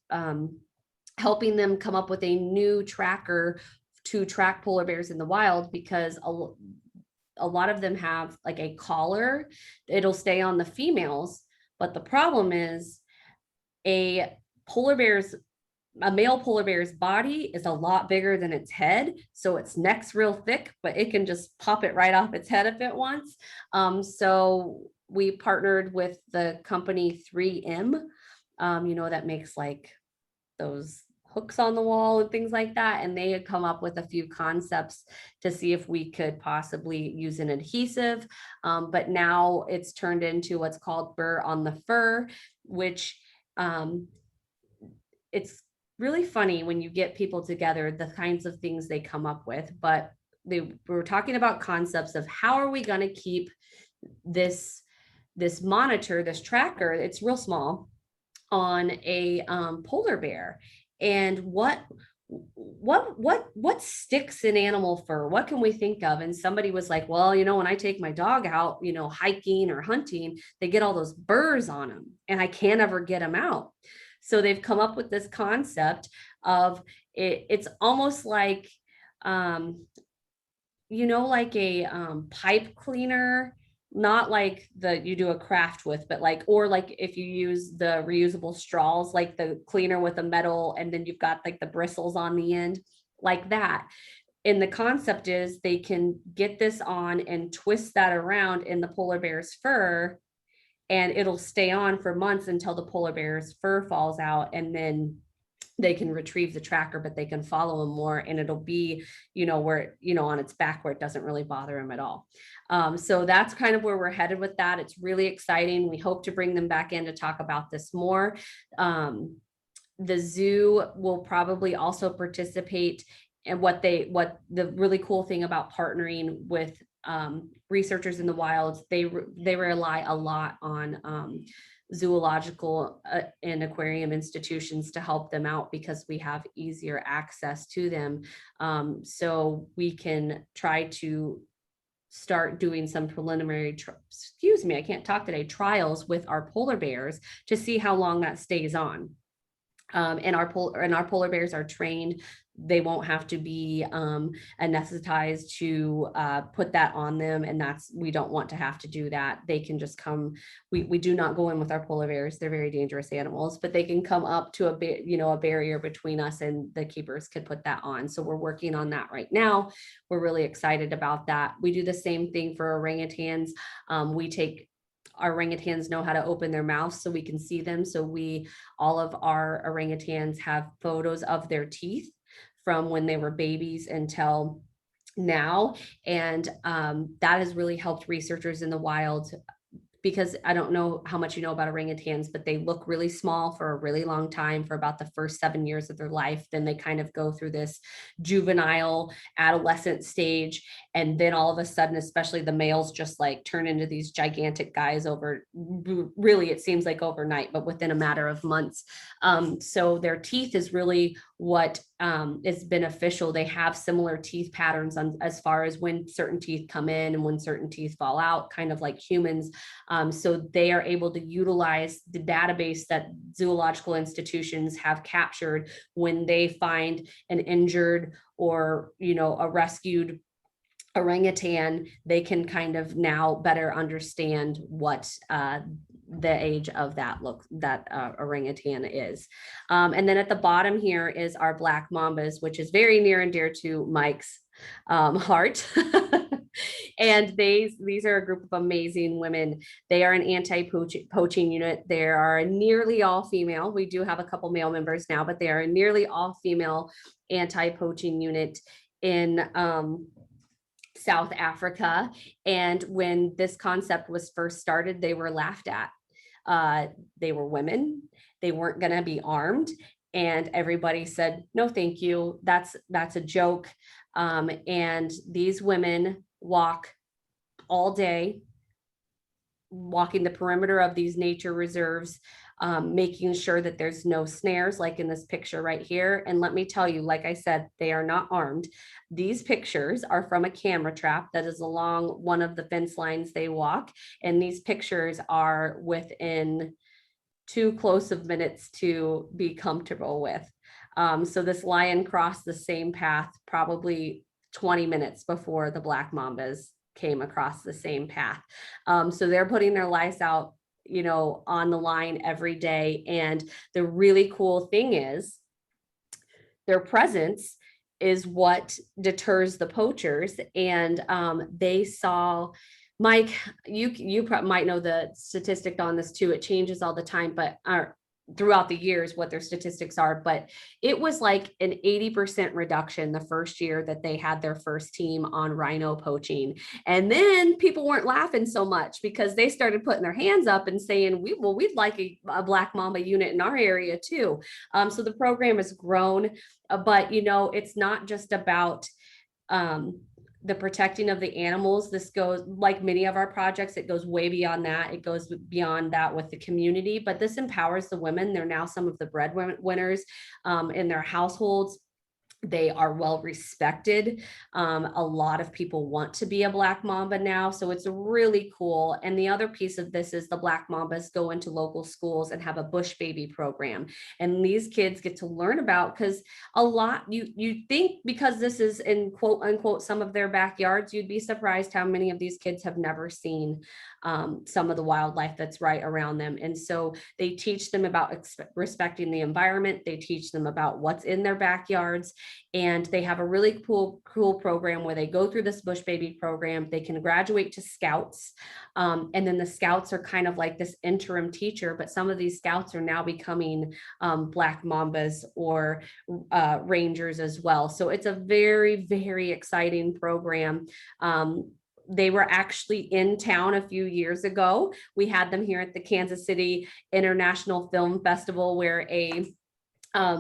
helping them come up with a new tracker to track polar bears in the wild, because a lot of them have like a collar, it'll stay on the females, but the problem is a male polar bear's body is a lot bigger than its head. So its neck's real thick, but it can just pop it right off its head if it wants. So we partnered with the company 3M, that makes like those hooks on the wall and things like that. And they had come up with a few concepts to see if we could possibly use an adhesive. But now it's turned into what's called burr on the fur, which it's really funny when you get people together, the kinds of things they come up with. But we were talking about concepts of how are we going to keep this monitor, this tracker, it's real small, on a polar bear, and what sticks in animal fur? What can we think of? And somebody was like, well, when I take my dog out, hiking or hunting, they get all those burrs on them and I can't ever get them out. So they've come up with this concept of it's almost like, like a pipe cleaner, not like you do a craft with, but or if you use the reusable straws, like the cleaner with a metal, and then you've got like the bristles on the end, like that. And the concept is they can get this on and twist that around in the polar bear's fur, and it'll stay on for months until the polar bear's fur falls out, and then they can retrieve the tracker, but they can follow him more, and it'll be, where, on its back where it doesn't really bother him at all. So that's kind of where we're headed with that. It's really exciting. We hope to bring them back in to talk about this more. The zoo will probably also participate in what the really cool thing about partnering with researchers in the wild, they rely a lot on zoological and aquarium institutions to help them out, because we have easier access to them. So we can try to start doing some preliminary, I can't talk today, trials with our polar bears to see how long that stays on. And our polar bears are trained. They won't have to be anesthetized to put that on them, and we don't want to have to do that. They can just come. We do not go in with our polar bears. They're very dangerous animals, but they can come up to a barrier between us, and the keepers can put that on. So we're working on that right now. We're really excited about that. We do the same thing for orangutans. Our orangutans know how to open their mouths so we can see them. So all of our orangutans have photos of their teeth from when they were babies until now. And that has really helped researchers in the wild, because I don't know how much you know about orangutans, but they look really small for a really long time, for about the first 7 years of their life. Then they kind of go through this juvenile adolescent stage. And then all of a sudden, especially the males, just like turn into these gigantic guys really, it seems like overnight, but within a matter of months. So their teeth is really what is beneficial. They have similar teeth patterns as far as when certain teeth come in and when certain teeth fall out, kind of like humans. So they are able to utilize the database that zoological institutions have captured when they find an injured or, a rescued orangutan, they can kind of now better understand what the age of that orangutan is. And then at the bottom here is our black mambas, which is very near and dear to Mike's heart. And these are a group of amazing women. They are an anti-poaching unit. They are nearly all female. We do have a couple male members now, but they are a nearly all female anti-poaching unit in South Africa. And when this concept was first started, they were laughed at. They were women. They weren't going to be armed. And everybody said, no, thank you. That's a joke. And these women walk all day, walking the perimeter of these nature reserves, making sure that there's no snares like in this picture right here. And let me tell you, like I said, they are not armed. These pictures are from a camera trap that is along one of the fence lines they walk. And these pictures are within too close of minutes to be comfortable with. So this lion crossed the same path probably 20 minutes before the black mambas came across the same path. So they're putting their lives out, on the line every day. And the really cool thing is their presence is what deters the poachers. And they saw, Mike, you might know the statistic on this too. It changes all the time, but throughout the years, what their statistics are, but it was like an 80% reduction the first year that they had their first team on rhino poaching. And then people weren't laughing so much because they started putting their hands up and saying, we'd like a black mamba unit in our area too. So the program has grown, but it's not just about the protecting of the animals. This goes, like many of our projects, it goes way beyond that. It goes beyond that with the community, but this empowers the women. They're now some of the breadwinners in their households. They are well respected. A lot of people want to be a black mamba now, so it's really cool. And the other piece of this is the black mambas go into local schools and have a bush baby program. And these kids get to learn about, because a lot, you think because this is in quote unquote some of their backyards, you'd be surprised how many of these kids have never seen some of the wildlife that's right around them. And so they teach them about respecting the environment. They teach them about what's in their backyards. And they have a really cool program where they go through this bush baby program. They can graduate to scouts. And then the scouts are kind of like this interim teacher, but some of these scouts are now becoming black mambas or rangers as well. So it's a very, very exciting program. They were actually in town a few years ago. We had them here at the Kansas City International Film Festival, where a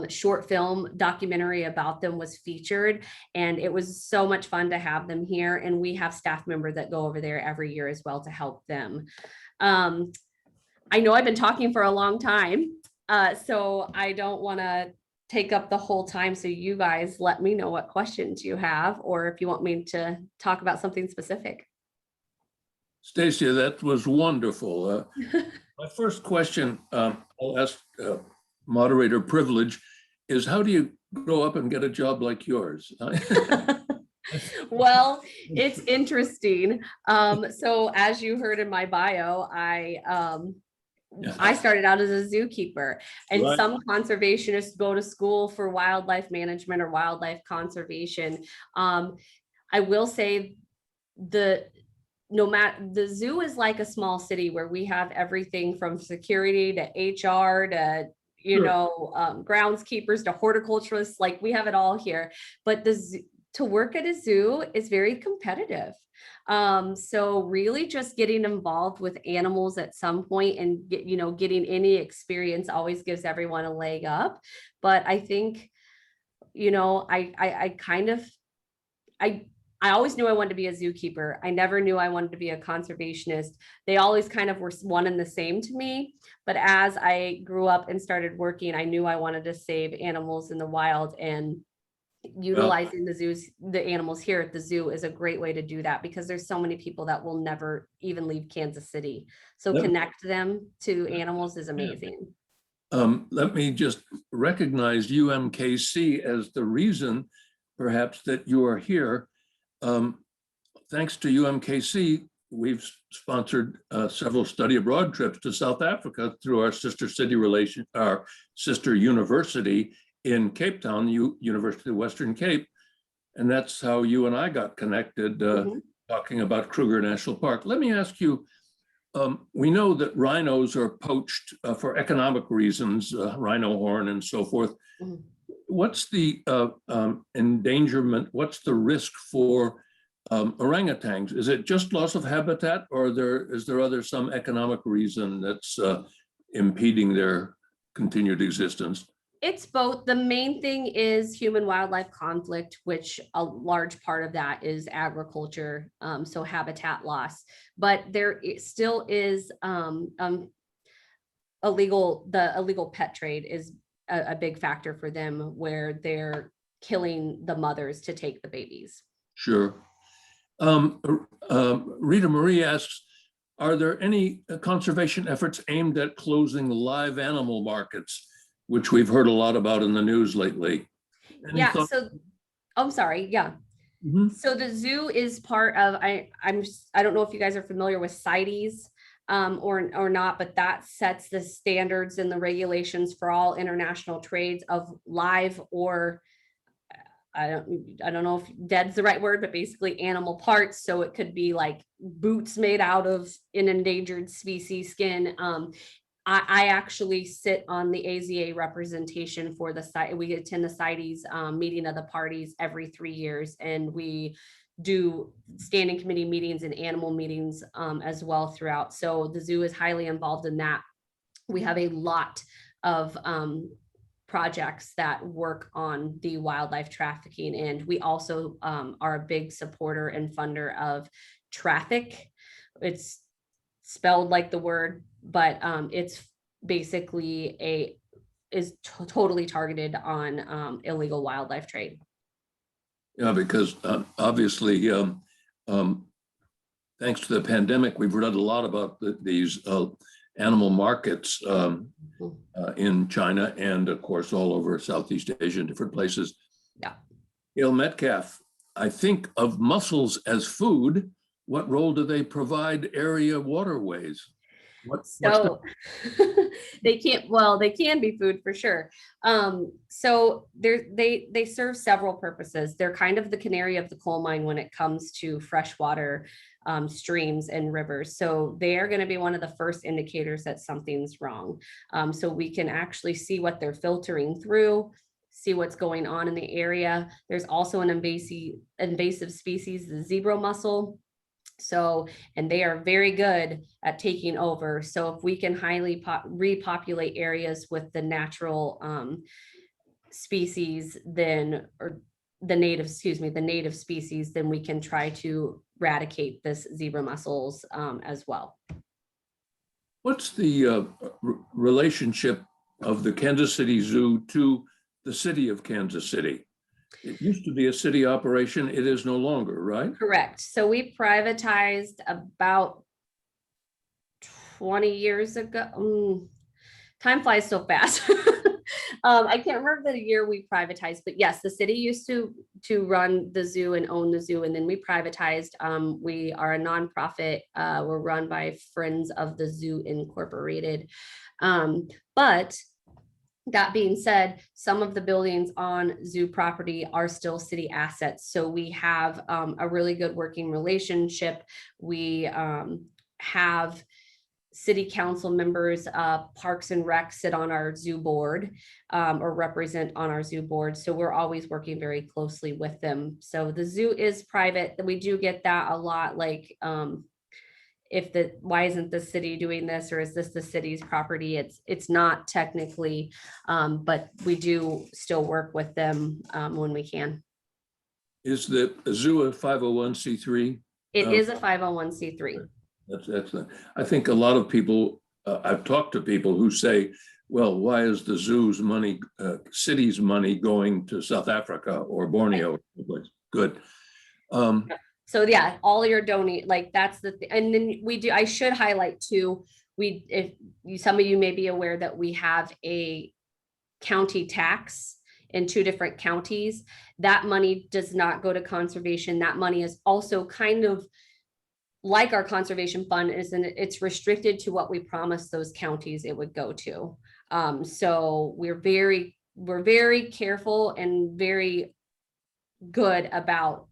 short film documentary about them was featured, and it was so much fun to have them here. And we have staff members that go over there every year as well to help them. I know I've been talking for a long time, so I don't want to take up the whole time. So you guys let me know what questions you have, or if you want me to talk about something specific. Stacia, that was wonderful. My first question, I'll ask moderator privilege, is how do you grow up and get a job like yours? Well, it's interesting. So as you heard in my bio, I started out as a zookeeper, and Right. Some conservationists go to school for wildlife management or wildlife conservation. I will say the zoo is like a small city where we have everything from security to HR to groundskeepers to horticulturists. Like, we have it all here. But to work at a zoo is very competitive. So really just getting involved with animals at some point and getting any experience always gives everyone a leg up. But I think, I always knew I wanted to be a zookeeper. I never knew I wanted to be a conservationist. They always kind of were one and the same to me. But as I grew up and started working, I knew I wanted to save animals in the wild, and utilizing the animals here at the zoo is a great way to do that, because there's so many people that will never even leave Kansas City. So connect them to animals is amazing. Let me just recognize UMKC as the reason perhaps that you are here. thanks to UMKC, we've sponsored several study abroad trips to South Africa through our our sister university in Cape Town, University of Western Cape. And that's how you and I got connected, talking about Kruger National Park. Let me ask you, we know that rhinos are poached for economic reasons, rhino horn and so forth. What's the endangerment? What's the risk for orangutans? Is it just loss of habitat, or is there some economic reason that's impeding their continued existence? It's both. The main thing is human wildlife conflict, which a large part of that is agriculture, so habitat loss. But there still is the illegal pet trade is a big factor for them, where they're killing the mothers to take the babies. Sure. Rita Marie asks, are there any conservation efforts aimed at closing live animal markets, which we've heard a lot about in the news lately? Yeah, so I'm sorry. Yeah. So the zoo is part of, I don't know if you guys are familiar with CITES or not, but that sets the standards and the regulations for all international trades of live, or I don't know if dead's the right word, but basically animal parts. So it could be like boots made out of an endangered species skin. I actually sit on the AZA representation for the site. We attend the CITES meeting of the parties every 3 years, and we do standing committee meetings and animal meetings as well throughout. So the zoo is highly involved in that. We have a lot of projects that work on the wildlife trafficking, and we also are a big supporter and funder of Traffic. It's spelled like the word, but it's basically totally targeted on illegal wildlife trade. Yeah, because obviously, thanks to the pandemic, we've read a lot about these animal markets in China and, of course, all over Southeast Asia and different places. Yeah. Gail Metcalf, I think of mussels as food. What role do they provide area waterways? So they can be food for sure. So they serve several purposes. They're kind of the canary of the coal mine when it comes to freshwater streams and rivers. So they are going to be one of the first indicators that something's wrong. So we can actually see what they're filtering through, see what's going on in the area. There's also an invasive species, the zebra mussel. So, and they are very good at taking over. So if we can highly repopulate areas with the natural species, then, or the native species, then we can try to eradicate this zebra mussels as well. What's the relationship of the Kansas City Zoo to the city of Kansas City? It used to be a city operation. It is no longer, right? Correct. So we privatized about 20 years ago. Time flies so fast. I can't remember the year we privatized, but yes, the city used to run the zoo and own the zoo, and then we privatized. We are a nonprofit. We're run by Friends of the Zoo Incorporated. But that being said, some of the buildings on zoo property are still city assets. So we have a really good working relationship. We have city council members, Parks and Rec sit on our zoo board or represent on our zoo board. So we're always working very closely with them. So the zoo is private. We do get that a lot, like why isn't the city doing this, or is this the city's property? It's not technically, but we do still work with them when we can. Is the zoo a 501c3? It is a 501c3. That's excellent. I think a lot of people, I've talked to people who say, well, why is the zoo's money, city's money going to South Africa or Borneo? Right. Good. So yeah, all your donate, like that's the thing. And then we do, I should highlight too, some of you may be aware that we have a county tax in 2 different counties. That money does not go to conservation. That money is also kind of like our conservation fund, is and it's restricted to what we promised those counties it would go to. So we're very careful and very good about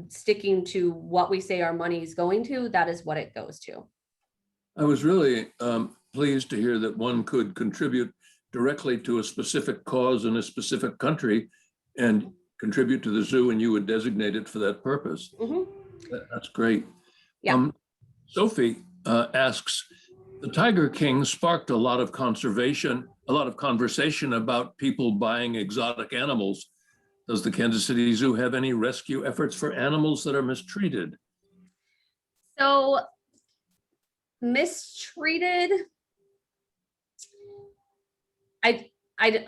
sticking to what we say our money is going to. That is what it goes to. I was really pleased to hear that one could contribute directly to a specific cause in a specific country and contribute to the zoo, and you would designate it for that purpose. That's great. Yeah. Sophie asks, the Tiger King sparked a lot of conversation about people buying exotic animals. Does the Kansas City Zoo have any rescue efforts for animals that are mistreated? So mistreated, I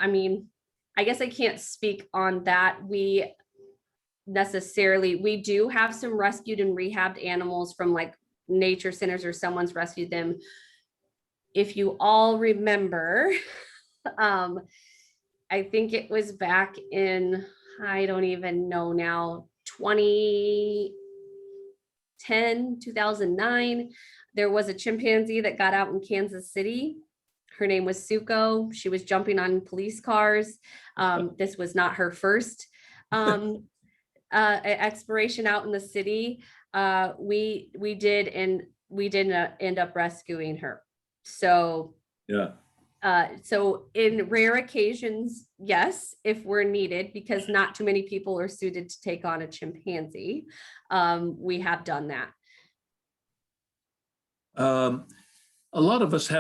mean, I guess I can't speak on that. We do have some rescued and rehabbed animals from like nature centers, or someone's rescued them. If you all remember, I think it was back in, I don't even know now, 2010, 2009, there was a chimpanzee that got out in Kansas City. Her name was Suko. She was jumping on police cars. This was not her first exploration out in the city. We did end up rescuing her. So yeah. So in rare occasions, yes, if we're needed, because not too many people are suited to take on a chimpanzee, we have done that. A lot of us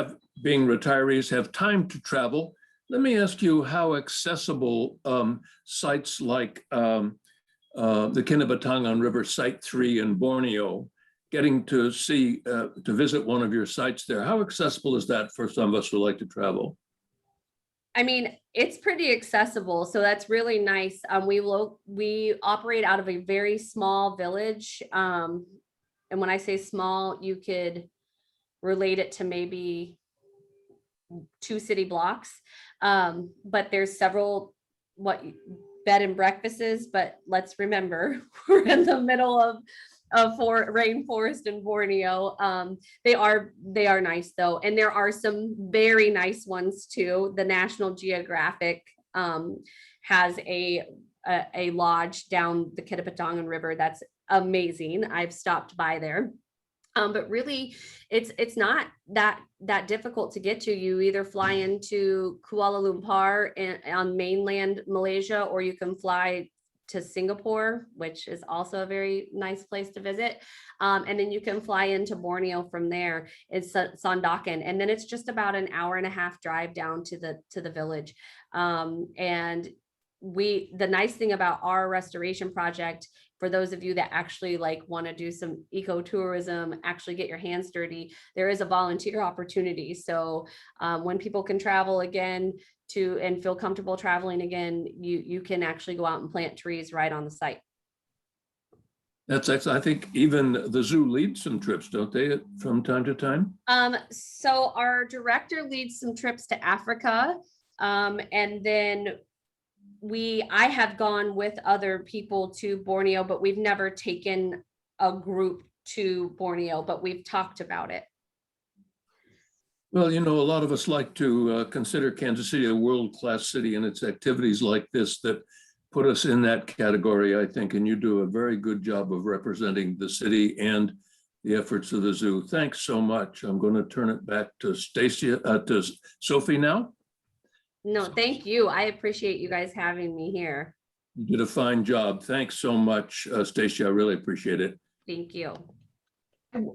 being retirees, have time to travel. Let me ask you how accessible sites like the Kinabatangan River Site 3 in Borneo, getting to visit one of your sites there, how accessible is that for some of us who like to travel? I mean, it's pretty accessible, so that's really nice. We operate out of a very small village, and when I say small, you could relate it to maybe 2 city blocks, but there's several bed and breakfasts. But let's remember, we're in the middle of rainforest in Borneo. They are nice though, and there are some very nice ones too. The National Geographic has a lodge down the Kinabatangan River that's amazing. I've stopped by there. But really, it's not that difficult to get to. You either fly into Kuala Lumpur on mainland Malaysia, or you can fly to Singapore, which is also a very nice place to visit. And then you can fly into Borneo from there. It's Sandakan, and then it's just about an hour-and-a-half drive down to the village. And the nice thing about our restoration project, for those of you that actually want to do some ecotourism, actually get your hands dirty, there is a volunteer opportunity. So when people can travel again and feel comfortable traveling again, you can actually go out and plant trees right on the site. That's excellent. I think even the zoo leads some trips, don't they, from time to time? So our director leads some trips to Africa, and then I have gone with other people to Borneo, but we've never taken a group to Borneo, but we've talked about it. Well, a lot of us like to consider Kansas City a world-class city, and it's activities like this that put us in that category, I think, and you do a very good job of representing the city and the efforts of the zoo. Thanks so much. I'm going to turn it back to Stacia, to Sophie now. No, thank you. I appreciate you guys having me here. You did a fine job. Thanks so much, Stacia. I really appreciate it. Thank you.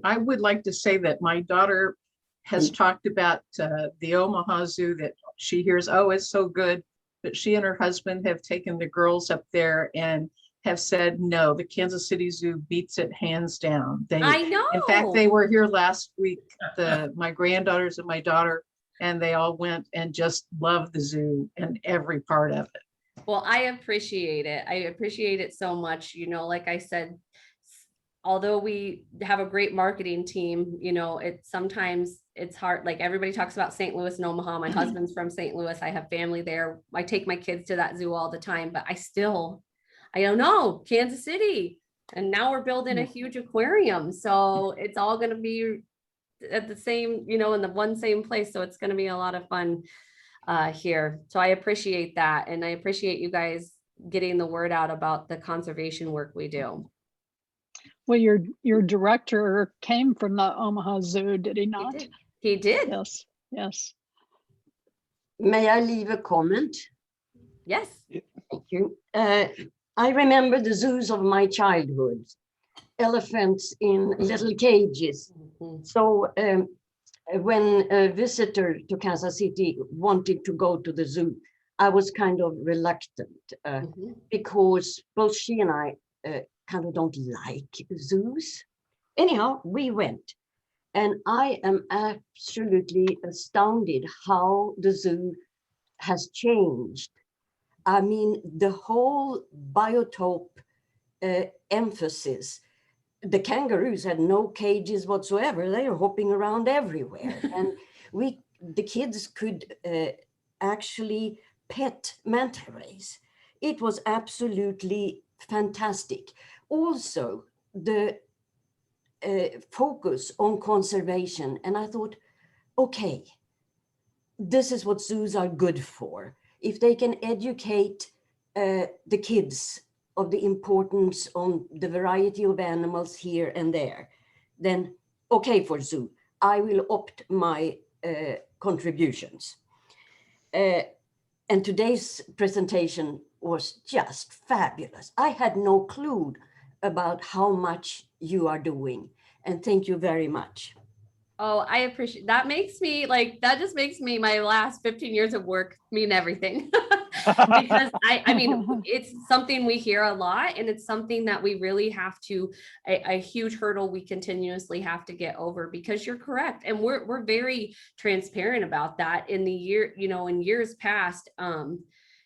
I would like to say that my daughter has talked about the Omaha Zoo, that she hears, oh, it's so good. But she and her husband have taken the girls up there and have said, no, the Kansas City Zoo beats it hands down. I know. In fact, they were here last week, my granddaughters and my daughter, and they all went and just loved the zoo and every part of it. Well, I appreciate it. I appreciate it so much. Like I said, although we have a great marketing team, you know, sometimes it's hard. Like everybody talks about St. Louis and Omaha. My husband's from St. Louis. I have family there. I take my kids to that zoo all the time, but I don't know, Kansas City. And now we're building a huge aquarium. So it's all going to be at the same, you know, in the same place. So it's going to be a lot of fun here. So I appreciate that. And I appreciate you guys getting the word out about the conservation work we do. Well, your director came from the Omaha Zoo, did he not? He did. Yes, yes. May I leave a comment? Yes. Thank you. I remember the zoos of my childhood, elephants in little cages. Mhm. So when a visitor to Kansas City wanted to go to the zoo, I was kind of reluctant because both she and I kind of don't like zoos. Anyhow, we went. And I am absolutely astounded how the zoo has changed. I mean, the whole biotope emphasis. The kangaroos had no cages whatsoever. They were hopping around everywhere. And the kids could actually pet manta rays. It was absolutely fantastic. Also, the focus on conservation. And I thought, okay, this is what zoos are good for. If they can educate the kids of the importance on the variety of animals here and there, then okay for zoo. I will opt my contributions. And today's presentation was just fabulous. I had no clue about how much you are doing. And thank you very much. Oh, I appreciate that. That just makes me my last 15 years of work mean everything. Because I mean, it's something we hear a lot, and it's something that we really have to, a huge hurdle we continuously have to get over, because you're correct. And we're very transparent about that. In years past,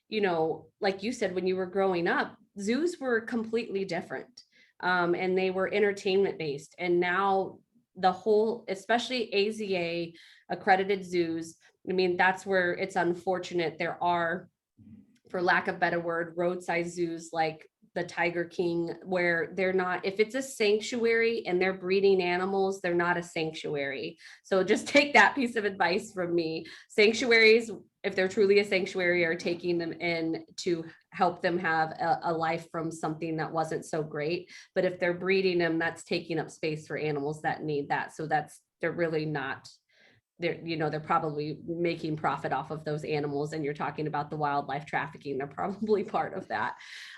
you know, like you said, when you were growing up, zoos were completely different. And they were entertainment based. And now the whole, especially AZA accredited zoos, I mean, that's where it's unfortunate. There are, for lack of a better word, roadside zoos like the Tiger King, where they're not, if it's a sanctuary and they're breeding animals, they're not a sanctuary. So just take that piece of advice from me. Sanctuaries, if they're truly a sanctuary, are taking them in to help them have a life from something that wasn't so great. But if they're breeding them, that's taking up space for animals that need that. So they're really not, they're probably making profit off of those animals. And you're talking about the wildlife trafficking, they're probably part of that,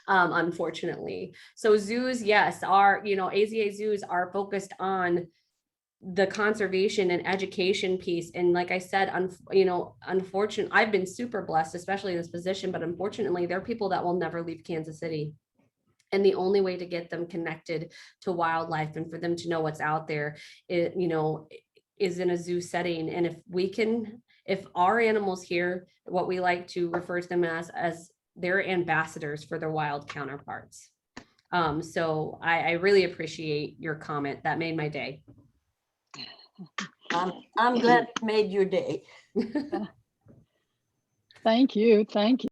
unfortunately. So zoos, yes, AZA zoos are focused on the conservation and education piece. And like I said, unfortunately, I've been super blessed, especially in this position, but unfortunately, there are people that will never leave Kansas City. And the only way to get them connected to wildlife and for them to know what's out there, is in a zoo setting. And if our animals here, what we like to refer to them as their ambassadors for their wild counterparts. So I really appreciate your comment. That made my day. I'm glad it made your day. Thank you. Thank you.